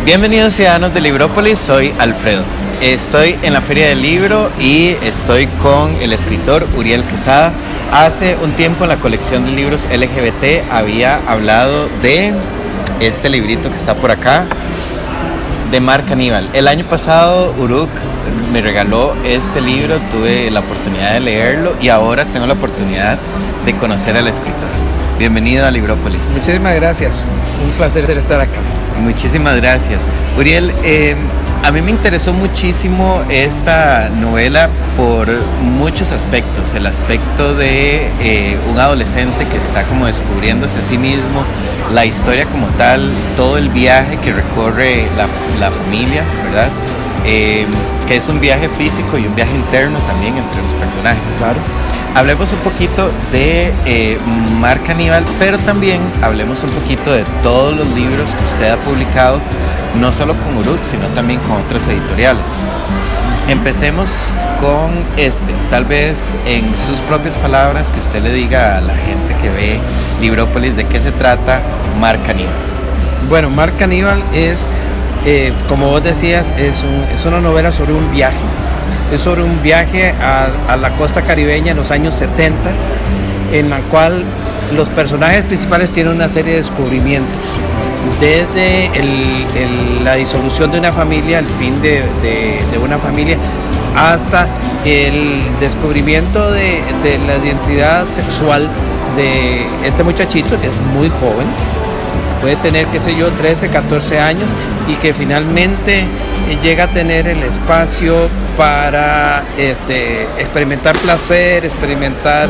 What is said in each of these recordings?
Bienvenidos ciudadanos de Librópolis, soy Alfredo. Estoy en la Feria del Libro y estoy con el escritor Uriel Quesada. Hace un tiempo en la colección de libros LGBT había hablado de este librito que está por acá, de Marc Aníbal. El año pasado Uruk me regaló este libro, tuve la oportunidad de leerlo y ahora tengo la oportunidad de conocer al escritor. Bienvenido a Librópolis. Muchísimas gracias, un placer estar acá. Muchísimas gracias. Uriel, a mí me interesó muchísimo esta novela por muchos aspectos. El aspecto de un adolescente que está como descubriéndose a sí mismo, la historia como tal, todo el viaje que recorre la familia, ¿verdad? Que es un viaje físico y un viaje interno también entre los personajes. Claro. Hablemos un poquito de Marc Aníbal, pero también hablemos un poquito de todos los libros que usted ha publicado, no solo con Uruk, sino también con otras editoriales. Empecemos con tal vez en sus propias palabras, que usted le diga a la gente que ve Librópolis de qué se trata Marc Aníbal. Bueno, Marc Aníbal es, como vos decías, es una novela sobre un viaje. Es sobre un viaje a la costa caribeña en los años 70, en la cual los personajes principales tienen una serie de descubrimientos. Desde la disolución de una familia, el fin de una familia, hasta el descubrimiento de la identidad sexual de este muchachito, que es muy joven, puede tener, 13, 14 años, y que finalmente llega a tener el espacio para experimentar placer, experimentar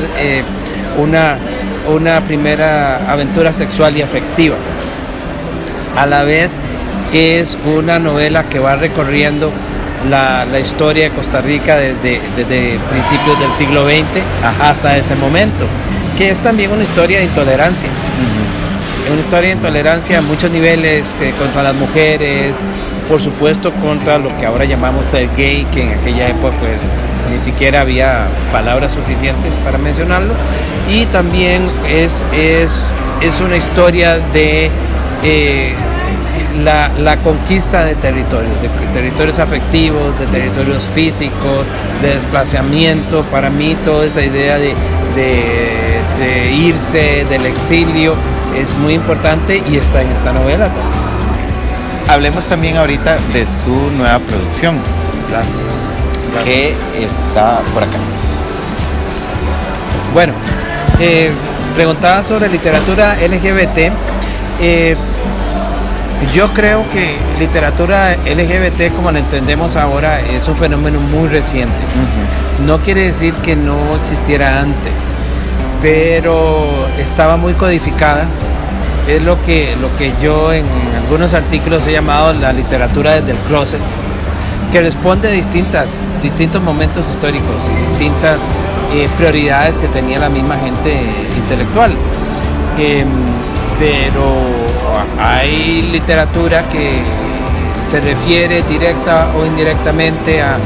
una primera aventura sexual y afectiva. A la vez es una novela que va recorriendo la historia de Costa Rica desde principios del siglo XX hasta ese momento, que es también una historia de intolerancia. Una historia de intolerancia a muchos niveles, contra las mujeres, por supuesto contra lo que ahora llamamos ser gay, que en aquella época pues ni siquiera había palabras suficientes para mencionarlo, y también es una historia de la conquista de territorios afectivos, de territorios físicos, de desplazamiento. Para mí toda esa idea de irse, del exilio, es muy importante y está en esta novela también. Hablemos también ahorita de su nueva producción, claro. Que está por acá. Bueno, preguntaba sobre literatura LGBT. Yo creo que literatura LGBT, como la entendemos ahora, es un fenómeno muy reciente. No quiere decir que no existiera antes, pero estaba muy codificada. Es lo que yo en algunos artículos he llamado la literatura desde el closet, que responde a distintos momentos históricos y distintas prioridades que tenía la misma gente intelectual. Pero hay literatura que se refiere directa o indirectamente a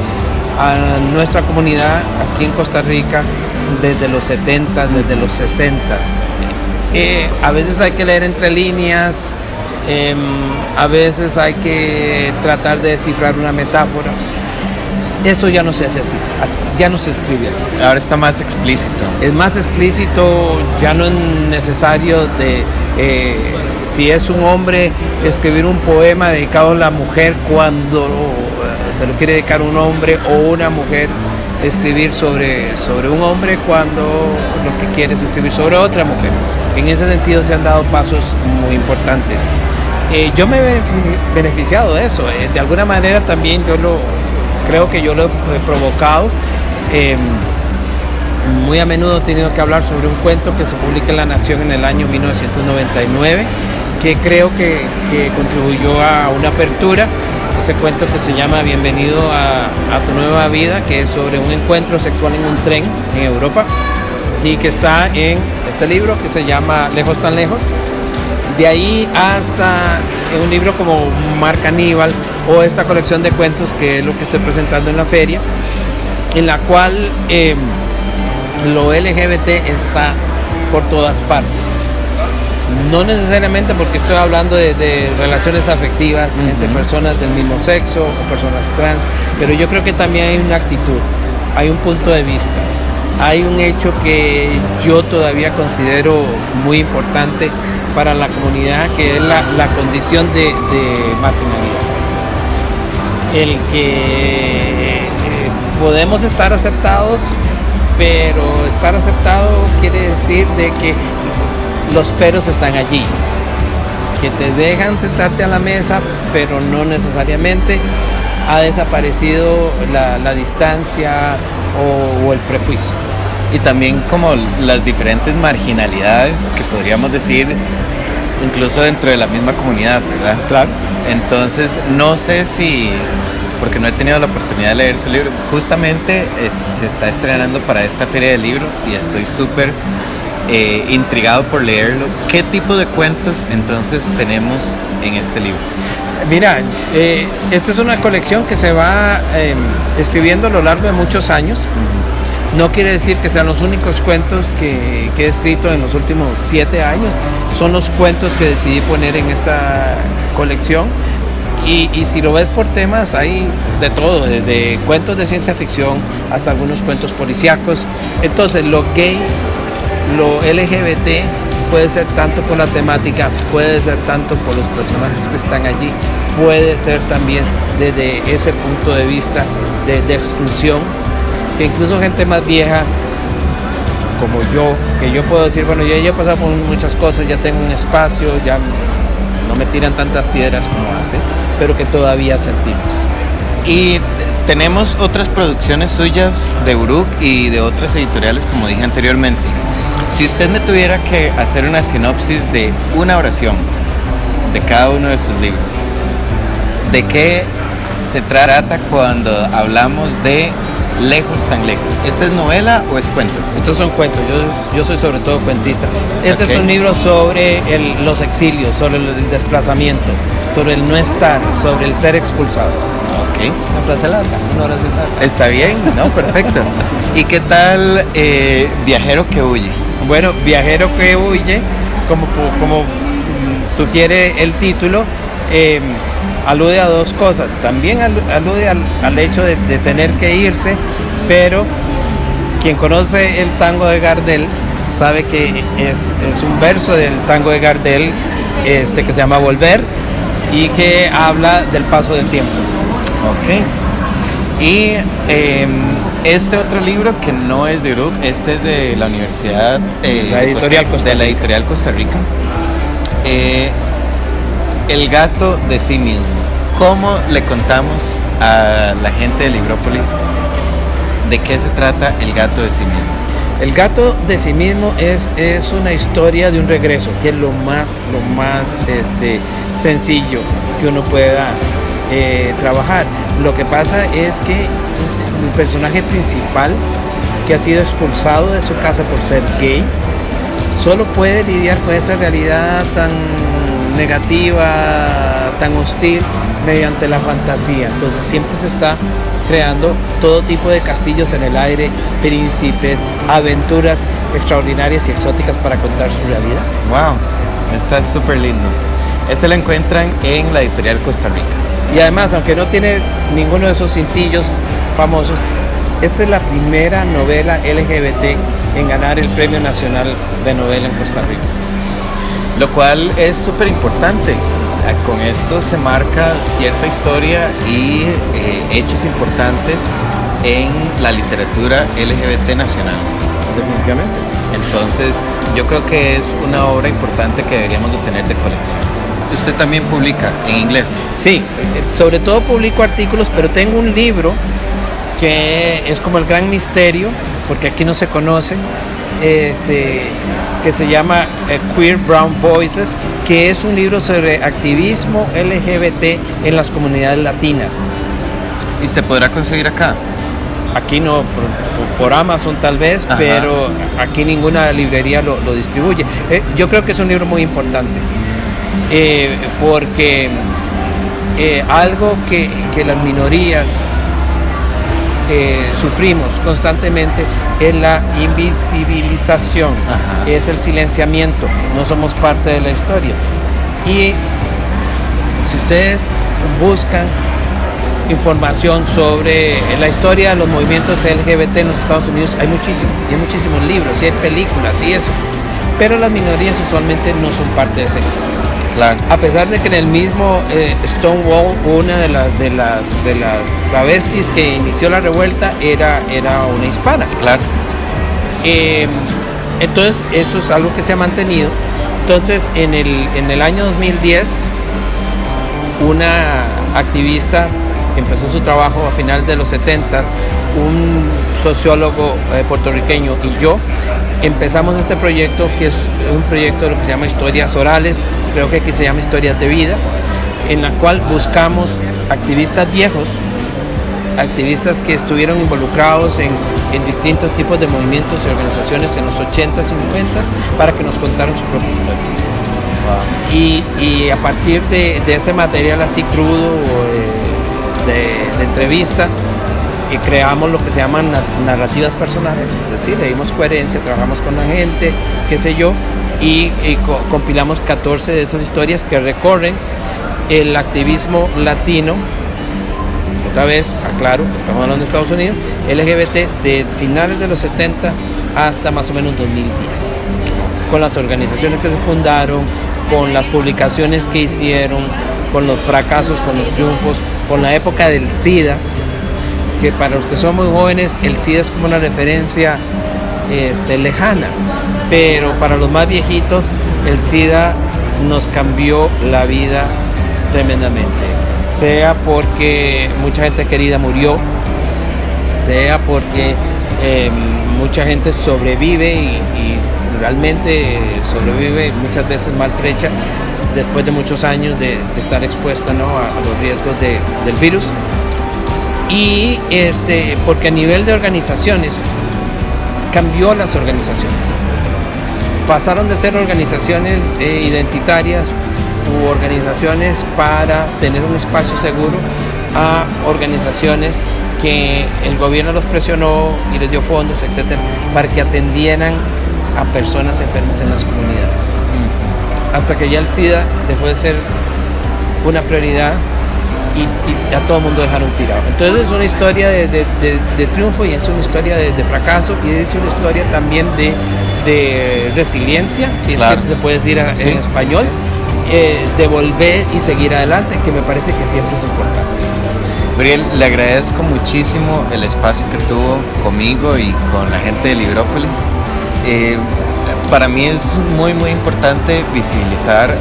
nuestra comunidad aquí en Costa Rica desde los 70, desde los 60. A veces hay que leer entre líneas, a veces hay que tratar de descifrar una metáfora. Eso ya no se hace así, ya no se escribe así. Ahora está más explícito. Es más explícito, ya no es necesario si es un hombre, escribir un poema dedicado a la mujer cuando se lo quiere dedicar a un hombre, o una mujer escribir sobre un hombre cuando lo que quiere es escribir sobre otra mujer. En ese sentido se han dado pasos muy importantes. Yo me he beneficiado de eso. De alguna manera también creo que yo lo he provocado. Muy a menudo he tenido que hablar sobre un cuento que se publica en La Nación en el año 1999, que creo que contribuyó a una apertura. Ese cuento que se llama Bienvenido a tu nueva vida, que es sobre un encuentro sexual en un tren en Europa, y que está en este libro que se llama Lejos tan lejos. De ahí hasta un libro como Marc Aníbal, o esta colección de cuentos que es lo que estoy presentando en la feria, en la cual lo LGBT está por todas partes. No necesariamente porque estoy hablando de relaciones afectivas entre personas del mismo sexo o personas trans, pero yo creo que también hay una actitud, hay un punto de vista, hay un hecho que yo todavía considero muy importante para la comunidad, que es la condición de marginalidad. El que podemos estar aceptados, pero estar aceptado quiere decir de que los peros están allí, que te dejan sentarte a la mesa, pero no necesariamente ha desaparecido la distancia o el prejuicio. Y también como las diferentes marginalidades que podríamos decir incluso dentro de la misma comunidad, ¿verdad? Claro. Entonces no sé si, porque no he tenido la oportunidad de leer su libro, justamente se está estrenando para esta feria del libro y estoy súper intrigado por leerlo. ¿Qué tipo de cuentos entonces tenemos en este libro? Mira, esta es una colección que se va escribiendo a lo largo de muchos años. No quiere decir que sean los únicos cuentos que he escrito en los últimos 7 años. Son los cuentos que decidí poner en esta colección. Y si lo ves por temas, hay de todo, desde cuentos de ciencia ficción hasta algunos cuentos policíacos. Entonces, lo gay, lo LGBT puede ser tanto por la temática, puede ser tanto por los personajes que están allí, puede ser también desde ese punto de vista de exclusión, que incluso gente más vieja como yo, que yo puedo decir, bueno, ya he pasado por muchas cosas, ya tengo un espacio, ya no me tiran tantas piedras como antes, pero que todavía sentimos. Y tenemos otras producciones suyas de Uruk y de otras editoriales, como dije anteriormente. Si usted me tuviera que hacer una sinopsis de una oración de cada uno de sus libros, ¿de qué se trata cuando hablamos de Lejos tan lejos? ¿Esta es novela o es cuento? Estos son cuentos, yo soy sobre todo cuentista. Este es un libro sobre los exilios, sobre el desplazamiento, sobre el no estar, sobre el ser expulsado. Ok. Una frase larga, una oración larga. Está bien, ¿no? Perfecto. ¿Y qué tal Viajero que huye? Bueno, Viajero que huye, como sugiere el título, alude a dos cosas. También alude al hecho de tener que irse, pero quien conoce el tango de Gardel sabe que es un verso del tango de Gardel que se llama Volver y que habla del paso del tiempo. Ok. Y este otro libro que no es de Uruk, este es de la Universidad de la Editorial Costa Rica. El gato de sí mismo. ¿Cómo le contamos a la gente de Librópolis de qué se trata El gato de sí mismo? El gato de sí mismo es una historia de un regreso, que es lo más sencillo que uno pueda trabajar. Lo que pasa es que el personaje principal, que ha sido expulsado de su casa por ser gay, solo puede lidiar con esa realidad tan negativa, tan hostil, mediante la fantasía. Entonces siempre se está creando todo tipo de castillos en el aire, príncipes, aventuras extraordinarias y exóticas para contar su realidad. Wow, está súper lindo. Este lo encuentran en la Editorial Costa Rica. Y además, aunque no tiene ninguno de esos cintillos famosos, esta es la primera novela LGBT en ganar el Premio Nacional de Novela en Costa Rica. Lo cual es súper importante. Con esto se marca cierta historia y hechos importantes en la literatura LGBT nacional. Definitivamente. Entonces, yo creo que es una obra importante que deberíamos de tener de colección. ¿Usted también publica en inglés? Sí, sobre todo publico artículos, pero tengo un libro que es como el gran misterio, porque aquí no se conoce, que se llama Queer Brown Voices, que es un libro sobre activismo LGBT en las comunidades latinas. ¿Y se podrá conseguir acá? Aquí no, por Amazon tal vez. Ajá. Pero aquí ninguna librería lo distribuye. Yo creo que es un libro muy importante, porque algo que las minorías sufrimos constantemente es la invisibilización, es el silenciamiento, no somos parte de la historia. Y si ustedes buscan información sobre la historia de los movimientos LGBT en los Estados Unidos, hay muchísimos libros y hay películas y eso, pero las minorías usualmente no son parte de esa historia. Claro. A pesar de que en el mismo Stonewall, una de las travestis que inició la revuelta era una hispana. Claro. Entonces eso es algo que se ha mantenido. Entonces en el año 2010 una activista empezó su trabajo a finales de los 70s, un sociólogo puertorriqueño y yo empezamos este proyecto, que es un proyecto de lo que se llama Historias Orales, creo que aquí se llama Historias de Vida, en la cual buscamos activistas viejos, activistas que estuvieron involucrados en distintos tipos de movimientos y organizaciones en los 80s y 90s para que nos contaran su propia historia. Wow. Y a partir de ese material así crudo de entrevista, y creamos lo que se llaman narrativas personales, es decir, le dimos coherencia, trabajamos con la gente, qué sé yo, y compilamos 14 de esas historias que recorren el activismo latino, otra vez, aclaro, estamos hablando de Estados Unidos, LGBT de finales de los 70 hasta más o menos 2010, con las organizaciones que se fundaron, con las publicaciones que hicieron, con los fracasos, con los triunfos, con la época del SIDA, que para los que son muy jóvenes el SIDA es como una referencia lejana, pero para los más viejitos el SIDA nos cambió la vida tremendamente, sea porque mucha gente querida murió, sea porque mucha gente sobrevive y realmente sobrevive muchas veces maltrecha después de muchos años de estar expuesta, ¿no?, a los riesgos del virus. Y porque a nivel de organizaciones cambió las organizaciones, pasaron de ser organizaciones identitarias u organizaciones para tener un espacio seguro a organizaciones que el gobierno los presionó y les dio fondos, etcétera, para que atendieran a personas enfermas en las comunidades, hasta que ya el SIDA dejó de ser una prioridad y a todo el mundo dejaron tirado. Entonces es una historia de triunfo y es una historia de fracaso y es una historia también de resiliencia, si claro. Es que se puede decir en español, de volver y seguir adelante, que me parece que siempre es importante. Uriel, le agradezco muchísimo el espacio que tuvo conmigo y con la gente de Librópolis. Para mí es muy muy importante visibilizar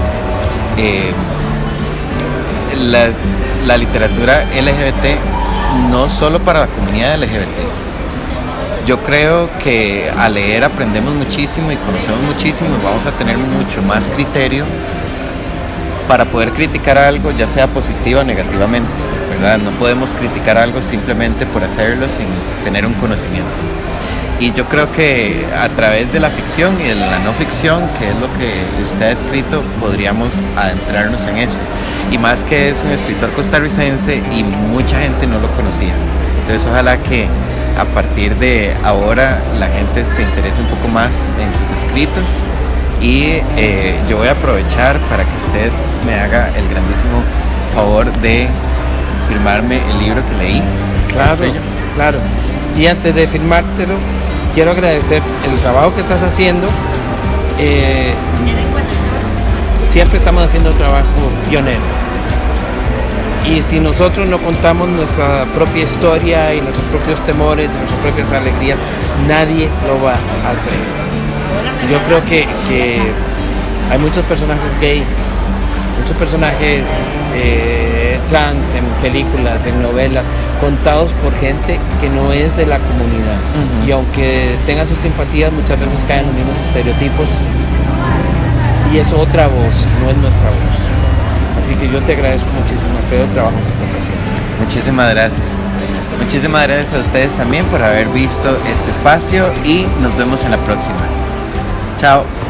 la literatura LGBT, no solo para la comunidad LGBT. Yo creo que al leer aprendemos muchísimo y conocemos muchísimo y vamos a tener mucho más criterio para poder criticar algo, ya sea positiva o negativamente, ¿verdad? No podemos criticar algo simplemente por hacerlo sin tener un conocimiento. Y yo creo que a través de la ficción y de la no ficción, que es lo que usted ha escrito, podríamos adentrarnos en eso. Y más que es un escritor costarricense y mucha gente no lo conocía. Entonces ojalá que a partir de ahora la gente se interese un poco más en sus escritos. Y yo voy a aprovechar para que usted me haga el grandísimo favor de firmarme el libro que leí. Claro, claro. Y antes de firmártelo, quiero agradecer el trabajo que estás haciendo. Siempre estamos haciendo trabajo pionero. Y si nosotros no contamos nuestra propia historia y nuestros propios temores, nuestras propias alegrías, nadie lo va a hacer. Yo creo que hay muchos personajes gay, muchos personajes trans en películas, en novelas, contados por gente que no es de la comunidad. Uh-huh. Y aunque tengan sus simpatías, muchas veces caen los mismos estereotipos. Y es otra voz, no es nuestra voz. Así que yo te agradezco muchísimo el trabajo que estás haciendo. Muchísimas gracias. Muchísimas gracias a ustedes también por haber visto este espacio y nos vemos en la próxima. Chao.